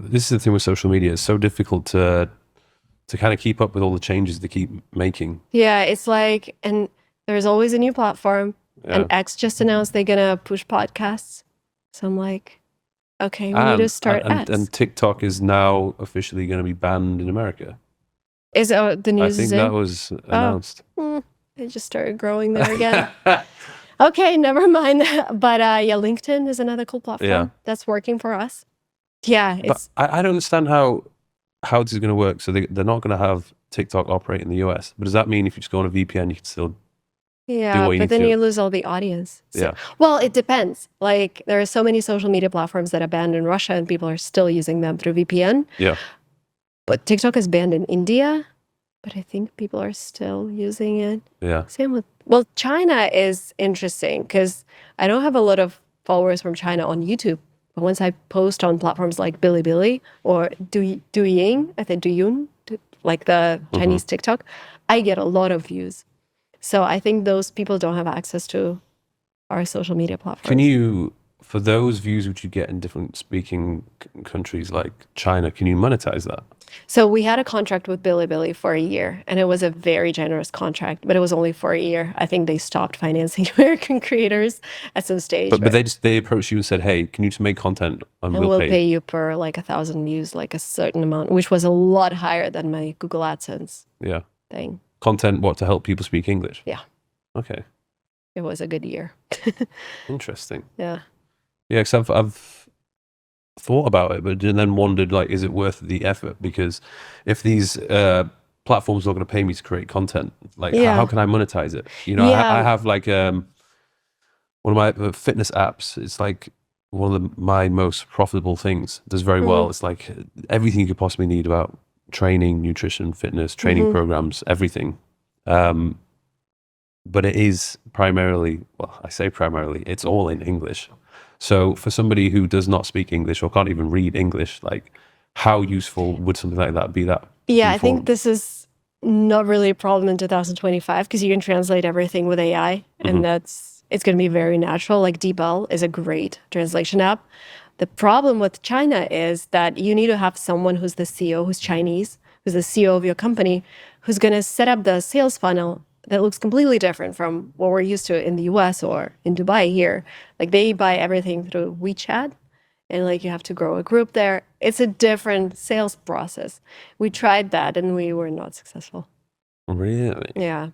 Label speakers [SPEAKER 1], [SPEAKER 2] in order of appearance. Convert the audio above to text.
[SPEAKER 1] this is the thing with social media. It's so difficult to kind of keep up with all the changes they keep making.
[SPEAKER 2] Yeah, it's like, and there's always a new platform.
[SPEAKER 1] Yeah.
[SPEAKER 2] And X just announced they're gonna push podcasts. So I'm like, okay, we need to start X.
[SPEAKER 1] And TikTok is now officially going to be banned in America.
[SPEAKER 2] Is the
[SPEAKER 1] I
[SPEAKER 2] news
[SPEAKER 1] think
[SPEAKER 2] is
[SPEAKER 1] that
[SPEAKER 2] in?
[SPEAKER 1] was announced.
[SPEAKER 2] It just started growing there again. Okay, never mind. But yeah, LinkedIn is another cool platform
[SPEAKER 1] Yeah.
[SPEAKER 2] that's working for us. Yeah,
[SPEAKER 1] But
[SPEAKER 2] it's
[SPEAKER 1] I don't understand how this is going to work. So they're not going to have TikTok operate in the US. But does that mean if you just go on a VPN, you can still do
[SPEAKER 2] yeah,
[SPEAKER 1] what you
[SPEAKER 2] but
[SPEAKER 1] need
[SPEAKER 2] then
[SPEAKER 1] to?
[SPEAKER 2] you lose all the audience. So,
[SPEAKER 1] Yeah.
[SPEAKER 2] well, it depends. Like there are so many social media platforms that are banned in Russia and people are still using them through VPN.
[SPEAKER 1] Yeah.
[SPEAKER 2] But TikTok is banned in India, but I think people are still using it.
[SPEAKER 1] Yeah.
[SPEAKER 2] Same with, well, China is interesting because I don't have a lot of followers from China on YouTube. But once I post on platforms like Bilibili or Douyin, I think Douyin, like the Chinese TikTok, I get a lot of views. So I think those people don't have access to our social media platforms.
[SPEAKER 1] Can you, for those views which you get in different speaking countries like China, can you monetize that?
[SPEAKER 2] So we had a contract with Bilibili for a year, and it was a very generous contract, but it was only for a year. I think they stopped financing American creators at some stage.
[SPEAKER 1] But they approached you and said, hey, can you just make content and
[SPEAKER 2] we'll pay you per like 1,000 views, like a certain amount, which was a lot higher than my Google AdSense thing.
[SPEAKER 1] Content, what, to help people speak English?
[SPEAKER 2] Yeah.
[SPEAKER 1] Okay.
[SPEAKER 2] It was a good year.
[SPEAKER 1] Interesting.
[SPEAKER 2] Yeah.
[SPEAKER 1] Yeah, because I've thought about it, but then wondered, like, is it worth the effort? Because if these platforms are going to pay me to create content, like, how can I monetize it? You know, I have like one of my fitness apps. It's like one of my most profitable things. Does very well. It's like everything you could possibly need about training, nutrition, fitness, training programs, everything. But it is primarily, well, I say primarily, it's all in English. So for somebody who does not speak English or can't even read English, like how useful would something like that be?
[SPEAKER 2] Yeah, I think this is not really a problem in 2025 because you can translate everything with AI and it's going to be very natural. Like DeepL is a great translation app. The problem with China is that you need to have someone who's the CEO, who's Chinese, who's the CEO of your company, who's going to set up the sales funnel that looks completely different from what we're used to in the US or in Dubai here. Like they buy everything through WeChat and like you have to grow a group there. It's a different sales process. We tried that and we were not successful.
[SPEAKER 1] Really?
[SPEAKER 2] Yeah.